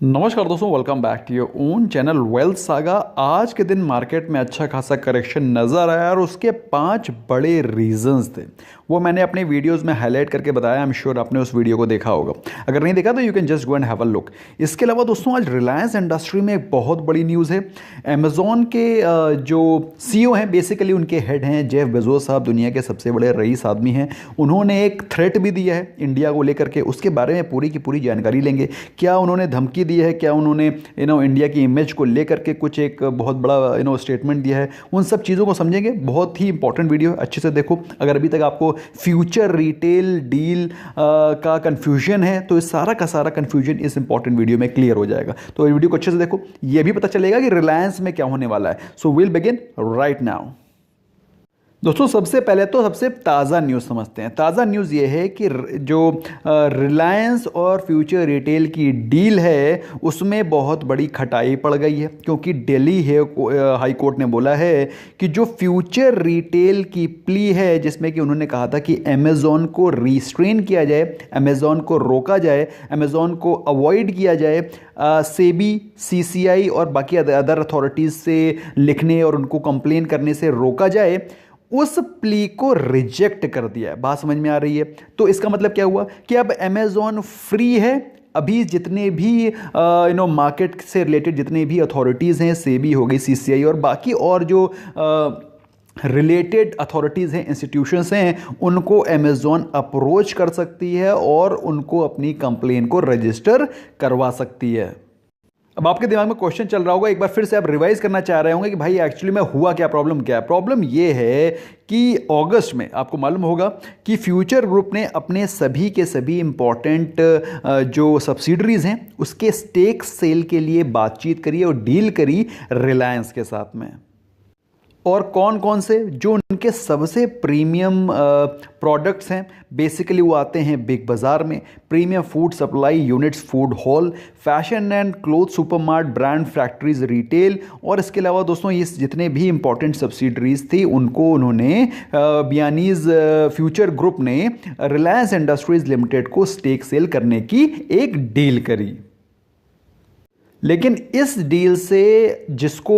नमस्कार दोस्तों, welcome back to your own channel Wealth Saga. आज के दिन मार्केट में अच्छा खासा करेक्शन नज़र आया और उसके 5 बड़े रीजंस थे। वो मैंने अपने वीडियोस में हाईलाइट करके बताया। आई एम श्योर आपने उस वीडियो को देखा होगा। अगर नहीं देखा तो you can just go and have a look. इसके अलावा दोस्तों, आज रिलायंस इंडस्ट्री में एक बहुत बड़ी न्यूज़ है। अमेजॉन के जो सीईओ हैं, बेसिकली उनके हेड हैं जेफ बेजोस साहब, दुनिया के सबसे बड़े रईस आदमी हैं। उन्होंने एक थ्रेट भी दिया है इंडिया को लेकर के। उसके बारे में पूरी की पूरी जानकारी लेंगे। क्या उन्होंने धमकी दी है, क्या उन्होंने इंडिया की इमेज को लेकर के कुछ एक बहुत बड़ा स्टेटमेंट दिया है, उन सब चीज़ों को समझेंगे। बहुत ही इंपॉर्टेंट वीडियो है, अच्छे से देखो। अगर अभी तक आपको फ्यूचर रिटेल डील का कंफ्यूजन है तो इस सारा का सारा कंफ्यूजन इस इंपॉर्टेंट वीडियो में क्लियर हो जाएगा। तो वीडियो को अच्छे से देखो, ये भी पता चलेगा कि रिलायंस में क्या होने वाला है। So will begin right now. दोस्तों, सबसे पहले तो सबसे ताज़ा न्यूज़ समझते हैं। ताज़ा न्यूज़ ये है कि जो रिलायंस और फ्यूचर रिटेल की डील है उसमें बहुत बड़ी खटाई पड़ गई है, क्योंकि दिल्ली हाई कोर्ट ने बोला है कि जो फ्यूचर रिटेल की प्ली है, जिसमें कि उन्होंने कहा था कि अमेज़ॉन को रिस्ट्रेन किया जाए, अमेज़ॉन को रोका जाए, अमेज़ॉन को अवॉइड किया जाए, सेबी, सीसीआई और बाकी अदर अथॉरिटीज़ से लिखने और उनको कंप्लेन करने से रोका जाए, उस प्ली को रिजेक्ट कर दिया है। बात समझ में आ रही है? तो इसका मतलब क्या हुआ कि अब अमेज़ॉन फ्री है। अभी जितने भी मार्केट से रिलेटेड जितने भी अथॉरिटीज़ हैं, सेबी हो गई, सीसीआई और बाकी और जो रिलेटेड अथॉरिटीज़ हैं, इंस्टीट्यूशंस हैं, उनको अमेज़ॉन अप्रोच कर सकती है और उनको अपनी कंप्लेन को रजिस्टर करवा सकती है। अब आपके दिमाग में क्वेश्चन चल रहा होगा, एक बार फिर से आप रिवाइज करना चाह रहे होंगे कि भाई एक्चुअली में हुआ क्या, प्रॉब्लम क्या है। प्रॉब्लम ये है कि अगस्त में आपको मालूम होगा कि फ्यूचर ग्रुप ने अपने सभी के सभी इंपॉर्टेंट जो सब्सिडरीज हैं उसके स्टेक सेल के लिए बातचीत करी और डील करी रिलायंस के साथ में। और कौन कौन से जो उनके सबसे प्रीमियम प्रोडक्ट्स हैं, बेसिकली वो आते हैं बिग बाज़ार में, premium food supply units, food hall, fashion and cloth supermart, brand factories, retail. और इसके अलावा दोस्तों, ये जितने भी इंपॉर्टेंट सब्सिडरीज थी उनको उन्होंने बियानीज फ्यूचर ग्रुप ने रिलायंस इंडस्ट्रीज लिमिटेड को स्टेक सेल करने की एक डील करी। लेकिन इस डील से जिसको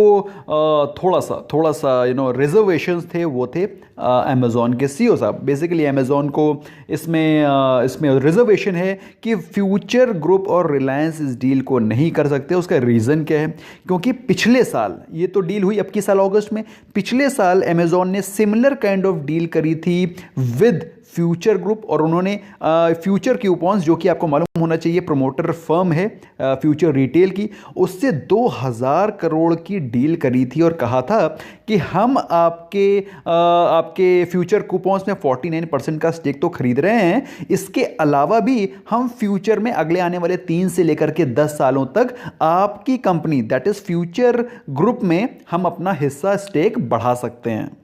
थोड़ा सा रिजर्वेशंस थे, वो थे अमेज़ॉन के सीईओ साहब। बेसिकली अमेज़ॉन को इसमें रिजर्वेशन है कि फ्यूचर ग्रुप और रिलायंस इस डील को नहीं कर सकते। उसका रीज़न क्या है? क्योंकि पिछले साल, ये तो डील हुई अब की साल अगस्त में, पिछले साल अमेज़ॉन ने सिमिलर काइंड ऑफ डील करी थी विद फ्यूचर ग्रुप। और उन्होंने फ्यूचर क्यूपॉन्स, जो कि आपको मालूम होना चाहिए प्रमोटर फर्म है फ्यूचर रिटेल की, उससे 2000 करोड़ की डील करी थी और कहा था कि हम आपके फ्यूचर कूपन्स में 49% का स्टेक तो खरीद रहे हैं, इसके अलावा भी हम फ्यूचर में अगले आने वाले 3 से लेकर के 10 सालों तक आपकी company that is future group में हम अपना हिस्सा स्टेक बढ़ा सकते हैं।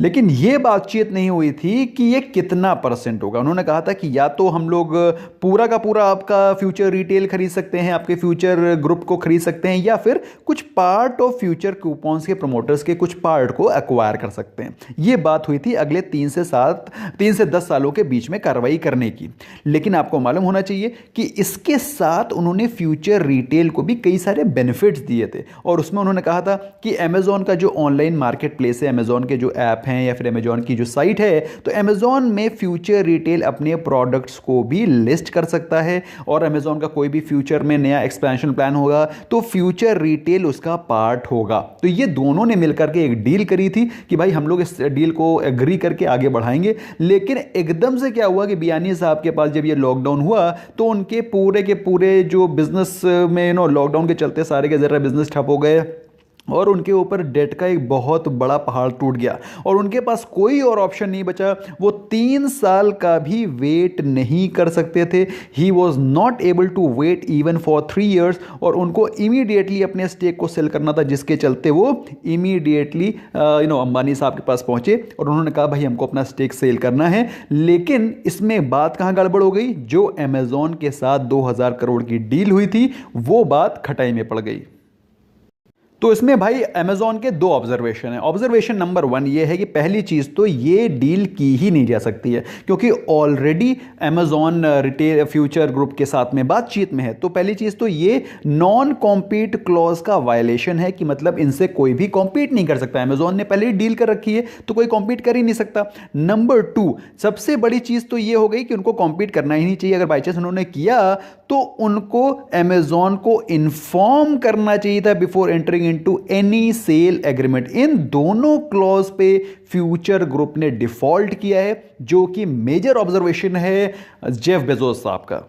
लेकिन यह बातचीत नहीं हुई थी कि यह कितना परसेंट होगा। उन्होंने कहा था कि या तो हम लोग पूरा का पूरा आपका फ्यूचर रिटेल खरीद सकते हैं, आपके फ्यूचर ग्रुप को खरीद सकते हैं, या फिर कुछ पार्ट ऑफ फ्यूचर कूपन्स के प्रमोटर्स के कुछ पार्ट को एक्वायर कर सकते हैं। यह बात हुई थी अगले 3 से 10 सालों के बीच में कार्रवाई करने की। लेकिन आपको मालूम होना चाहिए कि इसके साथ उन्होंने फ्यूचर रिटेल को भी कई सारे बेनिफिट्स दिए थे। और उसमें उन्होंने कहा था कि अमेज़ॉन का जो ऑनलाइन मार्केट प्लेस है, अमेज़ॉन के जो ऐप हैं या फिर अमेज़ॉन की जो साइट है, तो अमेज़ॉन में फ्यूचर रिटेल अपने प्रोडक्ट्स को भी लिस्ट कर सकता है। और अमेज़ॉन का कोई भी फ्यूचर में नया एक्सपेंशन प्लान होगा तो फ्यूचर रिटेल उसका पार्ट होगा। तो ये दोनों ने मिलकर के एक डील करी थी कि भाई हम लोग इस डील को एग्री करके आगे बढ़ाएंगे। लेकिन एकदम से क्या हुआ कि बियानी साहब के पास जब ये लॉकडाउन हुआ तो उनके पूरे के पूरे जो बिजनेस में लॉकडाउन के चलते सारे के जरा बिजनेस ठप हो गए और उनके ऊपर डेट का एक बहुत बड़ा पहाड़ टूट गया और उनके पास कोई और ऑप्शन नहीं बचा। वो 3 साल का भी वेट नहीं कर सकते थे। He was not able to wait even for 3 years और उनको इमीडिएटली अपने स्टेक को सेल करना था, जिसके चलते वो इमीडिएटली अंबानी साहब के पास पहुंचे और उन्होंने कहा भाई हमको अपना स्टेक सेल करना है। लेकिन इसमें बात कहाँ गड़बड़ हो गई? जो अमेज़ॉन के साथ 2000 करोड़ की डील हुई थी वो बात खटाई में पड़ गई। तो इसमें भाई अमेजोन के दो ऑब्जर्वेशन है। ऑब्जर्वेशन नंबर 1 ये है कि पहली चीज़ तो ये डील की ही नहीं जा सकती है, क्योंकि already Amazon retail future group के साथ में बातचीत में है। तो पहली चीज़ तो ये नॉन कॉम्पीट क्लॉज का वायलेशन है, कि मतलब इनसे कोई भी कॉम्पीट नहीं कर सकता। अमेजोन ने पहले ही डील कर रखी है तो कोई कॉम्पीट कर ही नहीं सकता। नंबर 2 सबसे बड़ी चीज़ तो ये हो गई कि उनको कॉम्पीट करना ही नहीं चाहिए। अगर बाई चांस उन्होंने किया तो उनको अमेजोन को इन्फॉर्म करना चाहिए था before entering into any sale agreement. इन दोनों क्लॉज पे फ्यूचर ग्रुप ने डिफॉल्ट किया है, जो कि मेजर ऑब्जर्वेशन है जेफ बेजोस साहब का।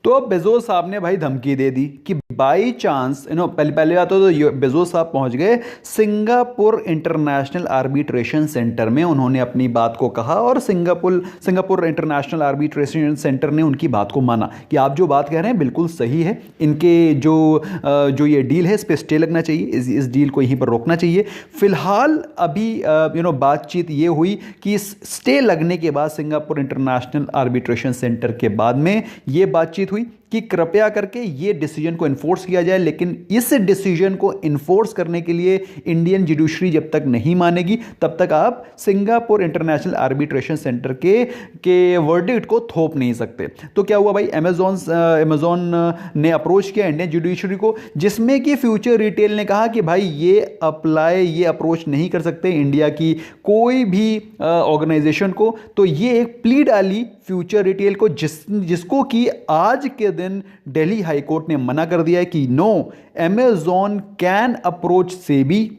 तो अब बेजोस साहब ने भाई धमकी दे दी कि बाई चांस पहले बात तो बेजोस साहब पहुंच गए सिंगापुर इंटरनेशनल आर्बिट्रेशन सेंटर में। उन्होंने अपनी बात को कहा और सिंगापुर इंटरनेशनल आर्बिट्रेशन सेंटर ने उनकी बात को माना कि आप जो बात कह रहे हैं बिल्कुल सही है। इनके जो ये डील है इस पर स्टे लगना चाहिए, इस डील को यहीं पर रोकना चाहिए। फिलहाल अभी बातचीत ये हुई कि स्टे लगने के बाद सिंगापुर इंटरनेशनल आर्बिट्रेशन सेंटर के बाद में ये बातचीत हुई कि कृपया करके ये डिसीजन को इन्फोर्स किया जाए, लेकिन इस डिसीजन को इन्फोर्स करने के लिए इंडियन जुडिशरी जब तक नहीं मानेगी तब तक आप सिंगापुर इंटरनेशनल आर्बिट्रेशन सेंटर के वर्डिक्ट को थोप नहीं सकते। तो क्या हुआ भाई, अमेजोन ने अप्रोच किया इंडियन जुडिशरी को, जिसमें कि फ्यूचर रिटेल ने कहा कि भाई ये अप्रोच नहीं कर सकते इंडिया की कोई भी ऑर्गेनाइजेशन को। तो ये एक प्ली डाली फ्यूचर रिटेल को, जिसको कि आज के दिन दिल्ली हाई कोर्ट ने मना कर दिया है कि no, Amazon can approach SEBI,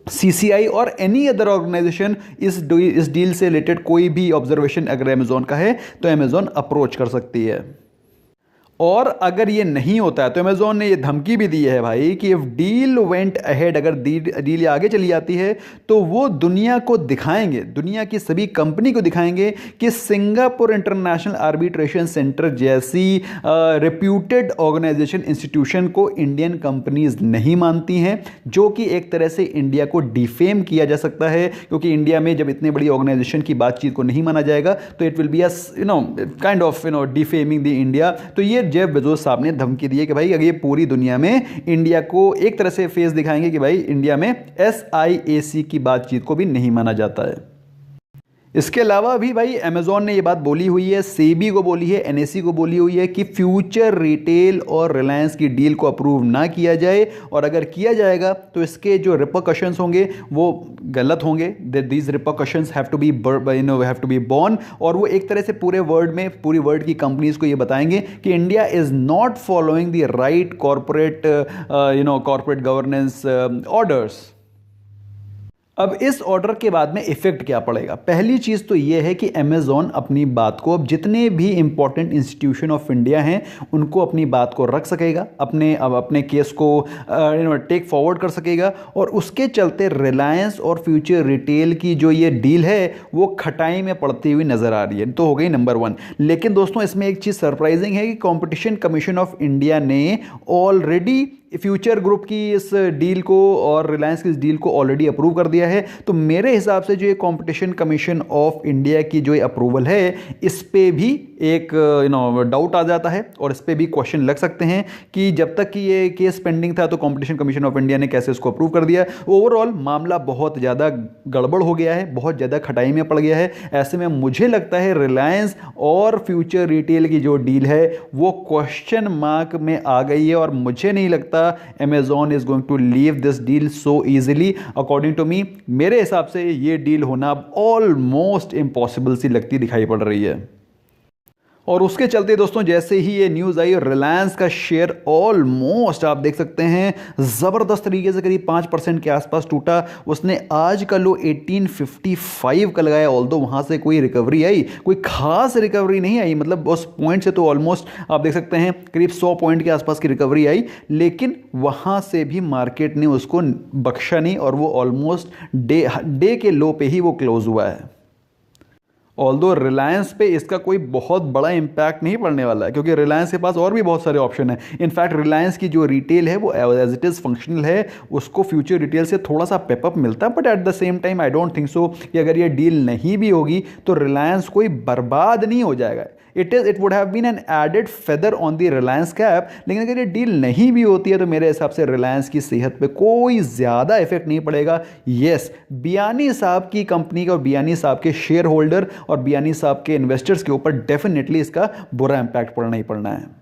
CCI और एनी अदर ऑर्गेनाइजेशन इस डील से रिलेटेड कोई भी ऑब्जर्वेशन अगर अमेजॉन का है तो अमेजॉन अप्रोच कर सकती है। और अगर ये नहीं होता है तो अमेजोन ने ये धमकी भी दी है भाई कि इफ डील वेंट अहेड, अगर डील आगे चली जाती है तो वो दुनिया को दिखाएंगे, दुनिया की सभी कंपनी को दिखाएंगे कि सिंगापुर इंटरनेशनल आर्बिट्रेशन सेंटर जैसी रेप्यूटेड ऑर्गेनाइजेशन इंस्टीट्यूशन को इंडियन कंपनीज नहीं मानती हैं, जो कि एक तरह से इंडिया को डिफेम किया जा सकता है। क्योंकि इंडिया में जब इतने बड़ी ऑर्गेनाइजेशन की बातचीत को नहीं माना जाएगा तो it will be kind of defaming the India. तो ये जेफ बेजोस साहब ने धमकी दी है कि भाई अगर ये पूरी दुनिया में इंडिया को एक तरह से फेस दिखाएंगे कि भाई इंडिया में SIAC की बातचीत को भी नहीं माना जाता है। इसके अलावा भी भाई अमेजॉन ने ये बात बोली हुई है, सेबी को बोली है, NSE को बोली हुई है कि फ्यूचर रिटेल और रिलायंस की डील को अप्रूव ना किया जाए, और अगर किया जाएगा तो इसके जो रिपरकशंस होंगे वो गलत होंगे। These repercussions have to be borne, और वो एक तरह से पूरी वर्ल्ड की कंपनीज को ये बताएंगे कि India is not following the right corporate governance orders. अब इस ऑर्डर के बाद में इफेक्ट क्या पड़ेगा? पहली चीज़ तो यह है कि अमेजॉन अपनी बात को, अब जितने भी इंपॉर्टेंट इंस्टीट्यूशन ऑफ इंडिया हैं उनको अपनी बात को रख सकेगा, अपने केस को टेक फॉरवर्ड कर सकेगा, और उसके चलते रिलायंस और फ्यूचर रिटेल की जो ये डील है वो खटाई में पड़ती हुई नजर आ रही है। तो हो गई नंबर 1। लेकिन दोस्तों इसमें एक चीज़ सरप्राइजिंग है कि कॉम्पिटिशन कमीशन ऑफ इंडिया ने ऑलरेडी फ्यूचर ग्रुप की इस डील को और रिलायंस की इस डील को ऑलरेडी अप्रूव कर दिया है। तो मेरे हिसाब से जो ये कॉम्पिटिशन कमीशन ऑफ इंडिया की जो अप्रूवल है, इस पे भी एक डाउट आ जाता है और इस पे भी क्वेश्चन लग सकते हैं कि जब तक कि ये केस पेंडिंग था तो कॉम्पिटिशन कमीशन ऑफ इंडिया ने कैसे इसको अप्रूव कर दिया। ओवरऑल मामला बहुत ज़्यादा गड़बड़ हो गया है, बहुत ज़्यादा खटाई में पड़ गया है। ऐसे में मुझे लगता है रिलायंस और फ्यूचर रिटेल की जो डील है वो क्वेश्चन मार्क में आ गई है, और मुझे नहीं लगता Amazon is going to leave this deal so easily. According to me, मेरे हिसाब से ये डील होना ऑलमोस्ट इम्पॉसिबल सी लगती दिखाई पड़ रही है। और उसके चलते दोस्तों जैसे ही ये न्यूज़ आई, रिलायंस का शेयर ऑलमोस्ट आप देख सकते हैं ज़बरदस्त तरीके से करीब 5% के आसपास टूटा। उसने आज का लो 1855 का लगाया, ऑल्दो वहाँ से कोई रिकवरी आई, कोई खास रिकवरी नहीं आई, मतलब उस पॉइंट से तो ऑलमोस्ट आप देख सकते हैं करीब 100 पॉइंट के आसपास की रिकवरी आई, लेकिन वहाँ से भी मार्केट ने उसको बख्शा नहीं और वो ऑलमोस्ट डे के लो पे ही वो क्लोज हुआ है। ऑल्दो रिलायंस पे इसका कोई बहुत बड़ा इंपैक्ट नहीं पड़ने वाला है, क्योंकि रिलायंस के पास और भी बहुत सारे ऑप्शन हैं। इनफैक्ट रिलायंस की जो रिटेल है वो एज इट इज़ फंक्शनल है, उसको फ्यूचर रिटेल से थोड़ा सा पेपअप मिलता है, but at the same time I don't think so कि अगर ये डील नहीं भी होगी तो रिलायंस कोई बर्बाद नहीं हो जाएगा। It would have been an added feather on the Reliance cap, लेकिन अगर ये डील नहीं भी होती है तो मेरे हिसाब से रिलायंस की सेहत पे कोई ज़्यादा इफेक्ट नहीं पड़ेगा। यस, बियानी साहब की कंपनी का और बियानी साहब के शेयर होल्डर और बियानी साहब के इन्वेस्टर्स के ऊपर डेफिनेटली इसका बुरा इंपैक्ट पड़ना ही पड़ना है।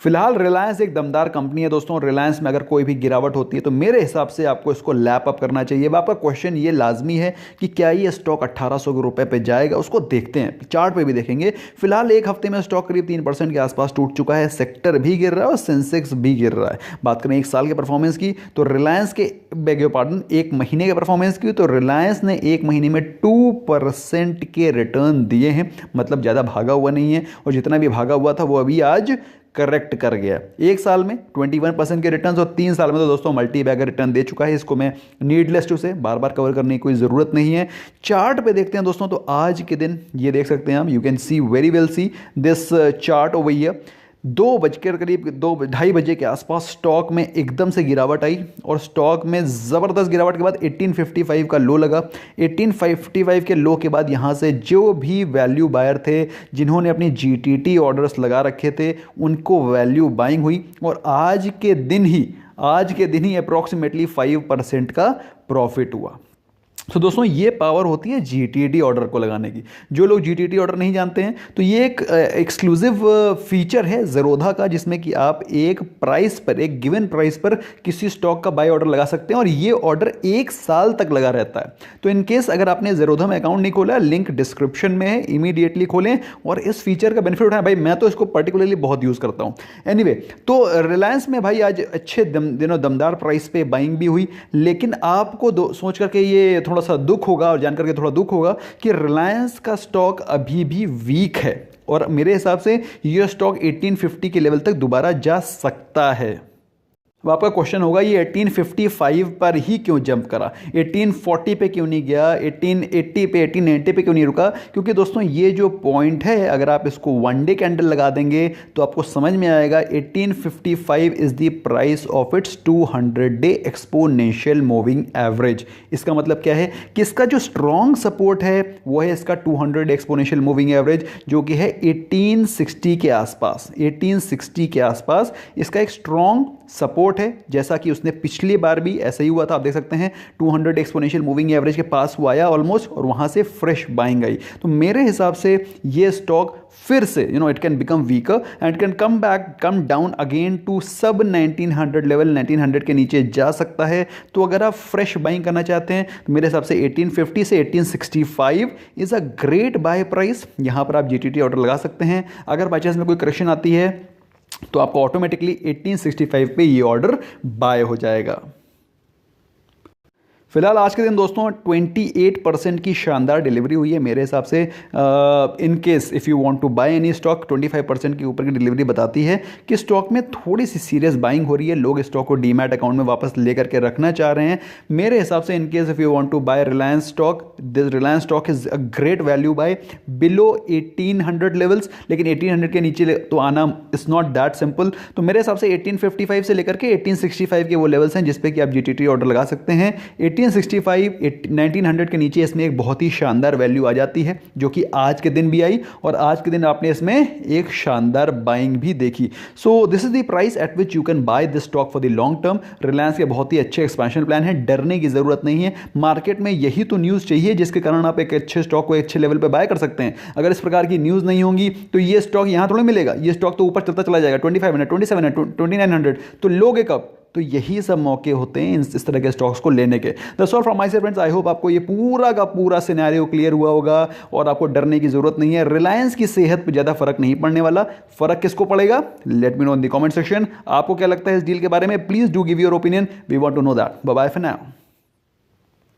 फिलहाल रिलायंस एक दमदार कंपनी है दोस्तों। रिलायंस में अगर कोई भी गिरावट होती है तो मेरे हिसाब से आपको इसको लैप अप करना चाहिए। अब आपका क्वेश्चन ये लाजमी है कि क्या ये स्टॉक 1800 रुपए पे जाएगा, उसको देखते हैं, चार्ट पे भी देखेंगे। फिलहाल एक हफ्ते में स्टॉक करीब 3% के आसपास टूट चुका है, सेक्टर भी गिर रहा है और सेंसेक्स भी गिर रहा है। बात करें एक साल के परफॉर्मेंस की तो रिलायंस के एक महीने के परफॉर्मेंस की तो रिलायंस ने एक महीने में 2% के रिटर्न दिए हैं, मतलब ज़्यादा भागा हुआ नहीं है, और जितना भी भागा हुआ था वो अभी आज करेक्ट कर गया। एक साल में 21% के रिटर्न्स और 3 साल में तो दोस्तों मल्टी बैगर रिटर्न दे चुका है। इसको मैं नीडलेस टू से बार बार कवर करने की कोई ज़रूरत नहीं है। चार्ट पे देखते हैं दोस्तों, तो आज के दिन ये देख सकते हैं हम, you can see very well see this chart over here. 2:02 बजे के आसपास स्टॉक में एकदम से गिरावट आई और स्टॉक में ज़बरदस्त गिरावट के बाद 1855 का लो लगा। 1855 के लो के बाद यहाँ से जो भी वैल्यू बायर थे, जिन्होंने अपनी जीटीटी ऑर्डर्स लगा रखे थे, उनको वैल्यू बाइंग हुई और आज के दिन ही अप्रॉक्सीमेटली 5% का प्रॉफिट हुआ। तो दोस्तों ये पावर होती है जीटीटी ऑर्डर को लगाने की। जो लोग जीटीटी ऑर्डर नहीं जानते हैं तो ये एक एक्सक्लूसिव फीचर है ज़ेरोधा का, जिसमें कि आप एक गिवन प्राइस पर किसी स्टॉक का बाय ऑर्डर लगा सकते हैं और ये ऑर्डर 1 साल तक लगा रहता है। तो इन केस अगर आपने ज़ेरोधा में अकाउंट नहीं खोला, लिंक डिस्क्रिप्शन में है, इमीडिएटली खोलें और इस फीचर का बेनिफिट उठाएं। भाई मैं तो इसको पर्टिकुलरली बहुत यूज़ करता हूँ। एनीवे, तो रिलायंस में भाई आज अच्छे दमदार प्राइस पे बाइंग भी हुई, लेकिन आपको सोच करके ये थोड़ा सा दुख होगा और जानकर के थोड़ा दुख होगा कि रिलायंस का स्टॉक अभी भी वीक है और मेरे हिसाब से यह स्टॉक 1850 के लेवल तक दोबारा जा सकता है। अब आपका क्वेश्चन होगा ये 1855 पर ही क्यों जंप करा, 1840 पे क्यों नहीं गया, 1880 पे 1890 पे क्यों नहीं रुका? क्योंकि दोस्तों ये जो पॉइंट है, अगर आप इसको 1 डे कैंडल लगा देंगे तो आपको समझ में आएगा 1855 is the price of its 200 day exponential moving average. इसका मतलब क्या है कि इसका जो स्ट्रॉन्ग सपोर्ट है वो है इसका 200 एक्सपोनेंशियल मूविंग एवरेज, जो कि है 1860 के आसपास। 1860 के आसपास इसका एक स्ट्रॉन्ग सपोर्ट है, जैसा कि उसने पिछली बार भी ऐसा ही हुआ था। आप देख सकते हैं 200 एक्सपोनेंशियल मूविंग एवरेज के पास वो आया ऑलमोस्ट और वहां से फ्रेश बाइंग आई। तो मेरे हिसाब से ये स्टॉक फिर से it can become weaker and can come down again to sub 1900 level, 1900 के नीचे जा सकता है। तो अगर आप फ्रेश बाइंग करना चाहते हैं तो मेरे हिसाब से 1850 से 1865 is a great buy price. यहां पर आप जीटीटी ऑर्डर लगा सकते हैं। अगर बाई चांस में कोई करेक्शन आती है तो आपको ऑटोमेटिकली 1865 पे ये ऑर्डर बाय हो जाएगा। फिलहाल आज के दिन दोस्तों 28% की शानदार डिलीवरी हुई है मेरे हिसाब से। In case if you want to buy any stock, 25% के ऊपर की डिलीवरी बताती है कि स्टॉक में थोड़ी सी सीरियस बाइंग हो रही है। लोग स्टॉक को डीमैट अकाउंट में वापस लेकर के रखना चाह रहे हैं। मेरे हिसाब से in case if you want to buy Reliance stock, this Reliance stock is a great value buy below 1800 levels. लेकिन 1800 के नीचे तो आना इज नॉट दैट सिंपल। तो मेरे हिसाब से 1855 से लेकर के 1865 के वो लेवल्स हैं जिसपे कि आप जीटीटी ऑर्डर लगा सकते हैं। 1865 1900 के नीचे इसमें एक बहुत ही शानदार वैल्यू आ जाती है, जो कि आज के दिन भी आई और आज के दिन आपने इसमें एक शानदार बाइंग भी देखी। So this is the price at which you can by this stock for the long term. Reliance के बहुत ही अच्छे एक्सपेंशन प्लान है, डरने की जरूरत नहीं है। मार्केट में यही तो न्यूज़ चाहिए जिसके कारण आप एक अच्छे स्टॉक को एक अच्छे लेवल पर बाय कर सकते हैं। अगर इस प्रकार की न्यूज़ नहीं होंगी तो ये स्टॉक यहां थोड़ा मिलेगा, ये स्टॉक तो ऊपर चलता चला जाएगा 2500, 2700, 2900। तो लोगे कब? तो यही सब मौके होते हैं इस तरह के स्टॉक्स को लेने के। That's all from my side friends. I hope आपको ये पूरा का पूरा सिनेरियो क्लियर हुआ होगा और आपको डरने की जरूरत नहीं है। रिलायंस की सेहत पे ज़्यादा फर्क नहीं पड़ने वाला। फर्क किसको पड़ेगा? Let me know in the comment section. आपको क्या लगता है इस डील के बारे में? Please do give your opinion, we want to know that. Bye bye for now.